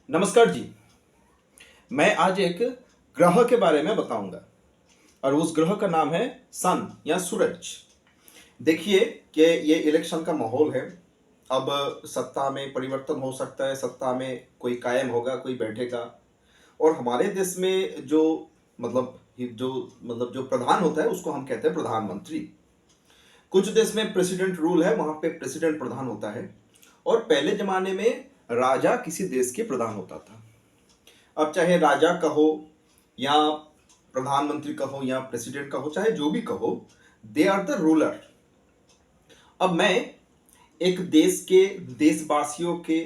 नमस्कार जी। मैं आज एक ग्रह के बारे में बताऊंगा और उस ग्रह का नाम है सन या सूरज। देखिए कि ये इलेक्शन का माहौल है। अब सत्ता में परिवर्तन हो सकता है, सत्ता में कोई कायम होगा, कोई बैठेगा। और हमारे देश में जो मतलब जो प्रधान होता है उसको हम कहते हैं प्रधानमंत्री। कुछ देश में प्रेसिडेंट रूल है, वहां पे प्रेसिडेंट प्रधान होता है। और पहले जमाने में राजा किसी देश के प्रधान होता था। अब चाहे राजा कहो या प्रधानमंत्री कहो या प्रेसिडेंट कहो, चाहे जो भी कहो, दे आर द रूलर। अब मैं एक देश के देशवासियों के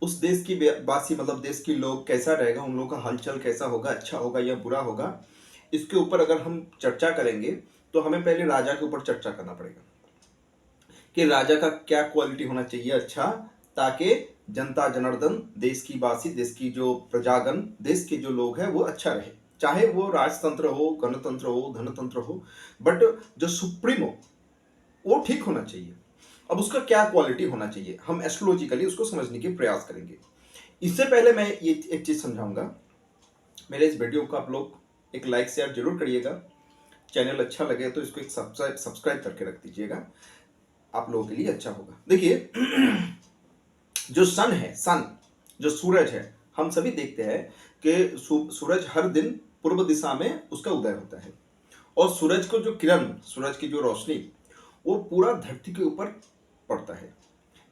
उस देश की वासी मतलब देश के लोग कैसा रहेगा, उन लोगों का हलचल कैसा होगा, अच्छा होगा या बुरा होगा, इसके ऊपर अगर हम चर्चा करेंगे तो हमें पहले राजा के ऊपर चर्चा करना पड़ेगा कि राजा का क्या क्वालिटी होना चाहिए अच्छा, ताकि जनता जनार्दन, देश की वासी, देश की जो प्रजागण, देश के जो लोग हैं वो अच्छा रहे। चाहे वो राजतंत्र हो, गणतंत्र हो, धनतंत्र हो, बट जो सुप्रीम हो वो ठीक होना चाहिए। अब उसका क्या क्वालिटी होना चाहिए, हम एस्ट्रोलॉजिकली उसको समझने के प्रयास करेंगे। इससे पहले मैं ये एक चीज समझाऊंगा। मेरे इस वीडियो को आप लोग एक लाइक शेयर जरूर करिएगा। चैनल अच्छा लगे तो इसको एक सब्सक्राइब करके रख दीजिएगा, आप लोगों के लिए अच्छा होगा। देखिए जो सन है, सन जो सूरज है, हम सभी देखते हैं कि सूरज हर दिन पूर्व दिशा में उसका उदय होता है। और सूरज को जो किरण, सूरज की जो रोशनी, वो पूरा धरती के ऊपर पड़ता है।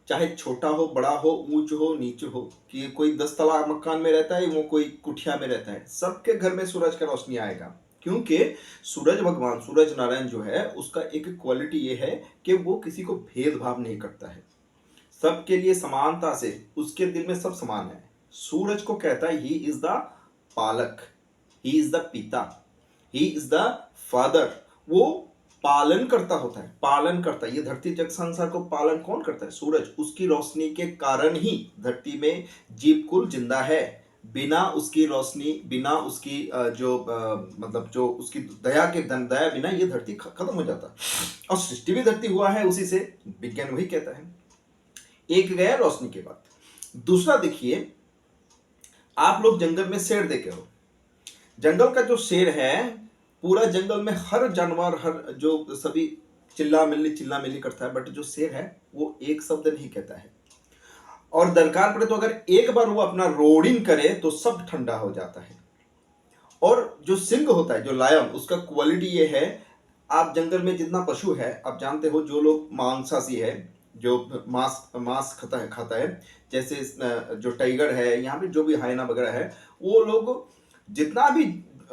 चाहे छोटा हो, बड़ा हो, ऊंच हो, नीच हो, कि कोई 10 तला मकान में रहता है, वो कोई कुठिया में रहता है, सबके घर में सूरज का रोशनी आएगा। क्योंकि सूरज भगवान, सूरज नारायण जो है, उसका एक क्वालिटी ये है कि वो किसी को भेदभाव नहीं करता है, सबके लिए समानता से, उसके दिल में सब समान है। सूरज को कहता है ही इज द पालक, ही इज द पिता, ही इज द फादर। वो पालन करता होता है, पालन करता है। ये धरती जग संसार को पालन कौन करता है? सूरज। उसकी रोशनी के कारण ही धरती में जीव कुल जिंदा है। बिना उसकी रोशनी, बिना उसकी जो उसकी दया के दया बिना ये धरती खत्म हो जाता। और सृष्टि भी धरती हुआ है उसी से, विज्ञान वही कहता है। एक गया रोशनी के बाद। दूसरा देखिए, आप लोग जंगल में शेर देखे हो। जंगल का जो शेर है, पूरा जंगल में हर जानवर, हर जो सभी चिल्ला मिल्ली करता है, बट जो शेर है वो एक शब्द नहीं कहता है। और दरकार पड़े तो अगर एक बार वो अपना रोडिंग करे तो सब ठंडा हो जाता है। और जो सिंह होता है, जो लायन, उसका क्वालिटी ये है, आप जंगल में जितना पशु है, आप जानते हो जो लोग मांसाशी है, जो मांस मांस खाता है, जैसे जो टाइगर है, यहाँ पे जो भी हाइना वगैरह है, वो लोग जितना भी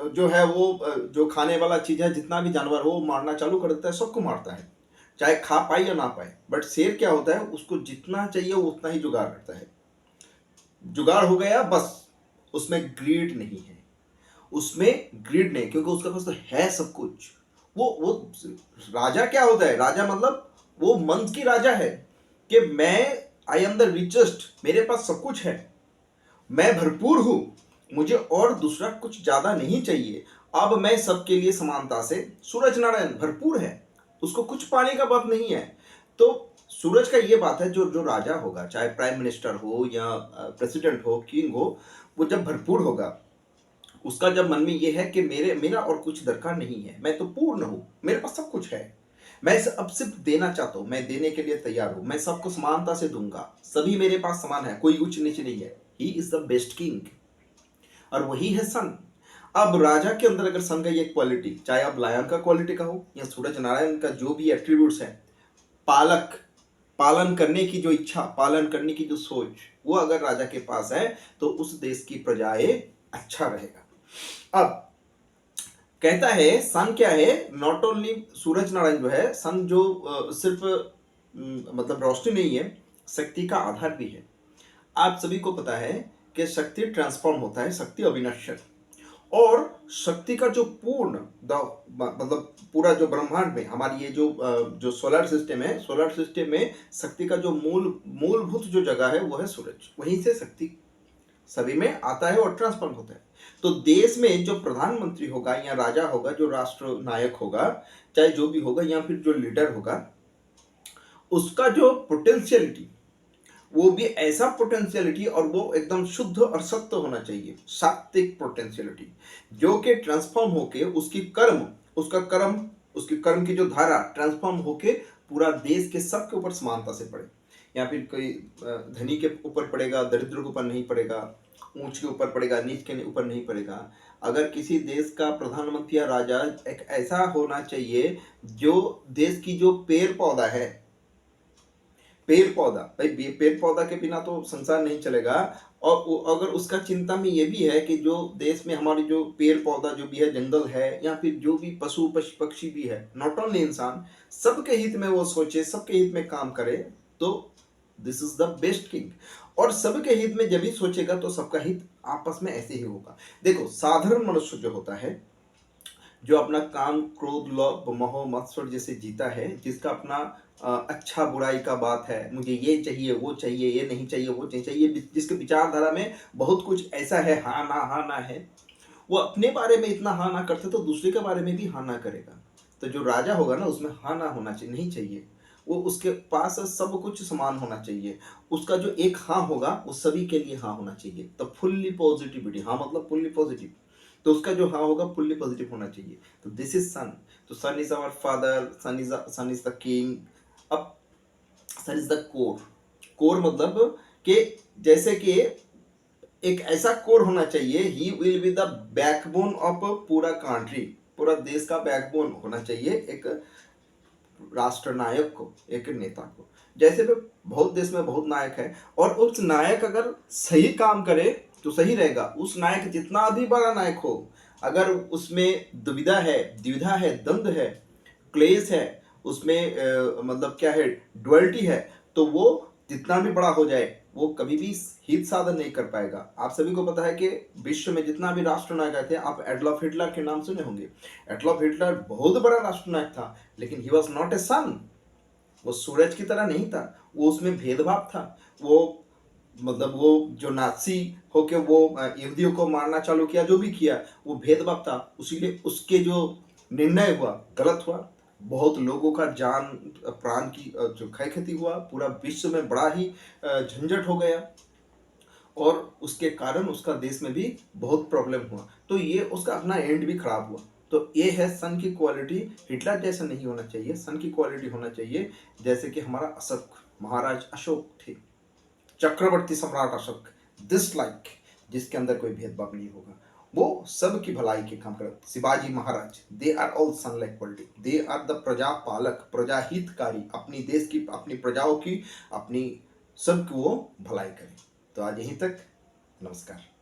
जो है वो जो खाने वाला चीज है, जितना भी जानवर हो मारना चालू कर देता है, सबको मारता है, चाहे खा पाए या ना पाए। बट शेर क्या होता है, उसको जितना चाहिए वो उतना ही जुगाड़ रखता है। जुगाड़ हो गया बस, उसमें ग्रीड नहीं है, उसमें ग्रीड नहीं, क्योंकि उसके पास तो है सब कुछ। वो राजा क्या होता है? राजा मतलब वो मन की राजा है कि मैं आई एम द रिचेस्ट, मेरे पास सब कुछ है, मैं भरपूर हूं, मुझे और दूसरा कुछ ज्यादा नहीं चाहिए। अब मैं सबके लिए समानता से, सूरज नारायण भरपूर है, उसको कुछ पाने का बात नहीं है। तो सूरज का ये बात है, जो जो राजा होगा, चाहे प्राइम मिनिस्टर हो या प्रेसिडेंट हो, किंग हो, वो जब भरपूर होगा, उसका जब मन में ये है कि मेरा और कुछ दरकार नहीं है, मैं तो पूर्ण हूं, मेरे पास सब कुछ है, मैं अब सिर्फ देना चाहता हूं, मैं देने के लिए तैयार हूं, मैं सबको समानता से दूंगा, सभी मेरे पास समान है, कोई उच्च नीच नहीं है। He is the best king, और वही है सन। अब राजा के अंदर अगर सन का ये क्वालिटी, चाहे आप लायन का क्वालिटी का हो या सूरज नारायण का जो भी एट्रीब्यूट्स है, पालक, पालन करने की जो इच्छा, पालन करने की जो सोच, वो अगर राजा के पास है तो उस देश की प्रजाएं अच्छा रहेगा। अब कहता है सन क्या है, नॉट ओनली सूरज नारायण जो है, सन जो सिर्फ मतलब रोशनी नहीं है, शक्ति का आधार भी है। आप सभी को पता है कि शक्ति ट्रांसफॉर्म होता है, शक्ति अविनश्वर। और शक्ति का जो पूर्ण मतलब पूरा जो ब्रह्मांड में हमारी ये जो सोलर सिस्टम है, सोलर सिस्टम में शक्ति का जो मूलभूत जो जगह है वो है सूरज। वहीं से शक्ति सभी में आता है और ट्रांसफॉर्म होता है। तो देश में जो प्रधानमंत्री होगा या राजा होगा, जो राष्ट्र नायक होगा, चाहे जो भी होगा, या फिर जो लीडर होगा, उसका जो पोटेंशियलिटी, वो भी ऐसा पोटेंशियलिटी, और वो एकदम शुद्ध और सत्य होना चाहिए, सात्विक पोटेंशियलिटी, जो कि ट्रांसफॉर्म होके उसकी कर्म की जो धारा ट्रांसफॉर्म होके पूरा देश के सबके ऊपर समानता से पड़े। या फिर कोई धनी के ऊपर पड़ेगा, दरिद्र के ऊपर नहीं पड़ेगा, ऊंच के ऊपर पड़ेगा, नीच के ऊपर नहीं पड़ेगा। अगर किसी देश का प्रधानमंत्री या राजा एक ऐसा होना चाहिए जो देश की जो पेड़ पौधा है, पेड़ पौधा भाई, पेड़ पौधा के बिना तो संसार नहीं चलेगा। और अगर उसका चिंता में ये भी है कि जो देश में हमारी जो पेड़ पौधा जो भी है, जंगल है, या फिर जो भी पशु पक्षी भी है, नॉट ओनली इंसान, सबके हित में वो सोचे, सबके हित में काम करे, तो this is the best king. और सबके हित में जब भी सोचेगा तो सबका हित आपस में ऐसे ही होगा। देखो, साधारण मनुष्य जो होता है, जो अपना काम क्रोध लोभ मोह मत्सर जैसे जीता है, जिसका अपना अच्छा बुराई का बात है, मुझे ये चाहिए वो चाहिए, ये नहीं चाहिए वो नहीं चाहिए, जिसके विचारधारा में बहुत कुछ ऐसा है, हाँ ना है, वो अपने बारे में इतना हाँ ना करते तो दूसरे के बारे में भी हाँ ना करेगा। तो जो राजा होगा ना, उसमें हाँ ना होना चाहिए, नहीं चाहिए, वो उसके पास सब कुछ समान होना चाहिए। उसका जो एक हाँ होगा वो सभी के लिए हाँ होना चाहिए। तो फुल्ली पॉजिटिविटी, हाँ मतलब फुल्ली पॉजिटिव, तो उसका जो हाँ होगा फुल्ली पॉजिटिव होना चाहिए। तो दिस इज सन। तो sun is our father, sun is the king. अब sun is the core. Core मतलब कि जैसे कि एक ऐसा कोर होना चाहिए, he will be the backbone of पूरा कंट्री, पूरा देश का बैकबोन होना चाहिए एक राष्ट्रनायक को, एक नेता को। जैसे भी बहुत देश में बहुत नायक है, और उस नायक अगर सही काम करे तो सही रहेगा। उस नायक जितना भी बड़ा नायक हो, अगर उसमें द्विधा है, द्वंद्व है, क्लेश है, उसमें मतलब क्या है, ड्युअलिटी है, तो वो जितना भी बड़ा हो जाए वो कभी भी हित साधन नहीं कर पाएगा। आप सभी को पता है कि विश्व में जितना भी राष्ट्रनायक थे, आप एडोल्फ हिटलर के नाम सुने होंगे। एडोल्फ हिटलर बहुत बड़ा राष्ट्रनायक था, लेकिन ही वॉज नॉट ए सन। वो सूरज की तरह नहीं था, वो उसमें भेदभाव था। वो मतलब वो जो नाजी होके वो यहूदियों को मारना चालू किया, जो भी किया वो भेदभाव था, उसीलिए उसके जो निर्णय हुआ गलत हुआ। बहुत लोगों का जान प्राण की जो क्षय क्षति हुआ, पूरा विश्व में बड़ा ही झंझट हो गया, और उसके कारण उसका देश में भी बहुत प्रॉब्लम हुआ। तो ये उसका अपना एंड भी खराब हुआ। तो ये है सन की क्वालिटी। हिटलर जैसा नहीं होना चाहिए, सन की क्वालिटी होना चाहिए जैसे कि हमारा अशोक महाराज अशोक थे, चक्रवर्ती सम्राट अशोक, दिस लाइक, जिसके अंदर कोई भेदभाव नहीं होगा, वो सब की भलाई के काम कर। Shivaji Maharaj, they are all sun like quality, they are the प्रजा पालक, प्रजाहितकारी, अपनी देश की, अपनी प्रजाओं की, अपनी सबकी वो भलाई करें। तो आज यहीं तक, नमस्कार।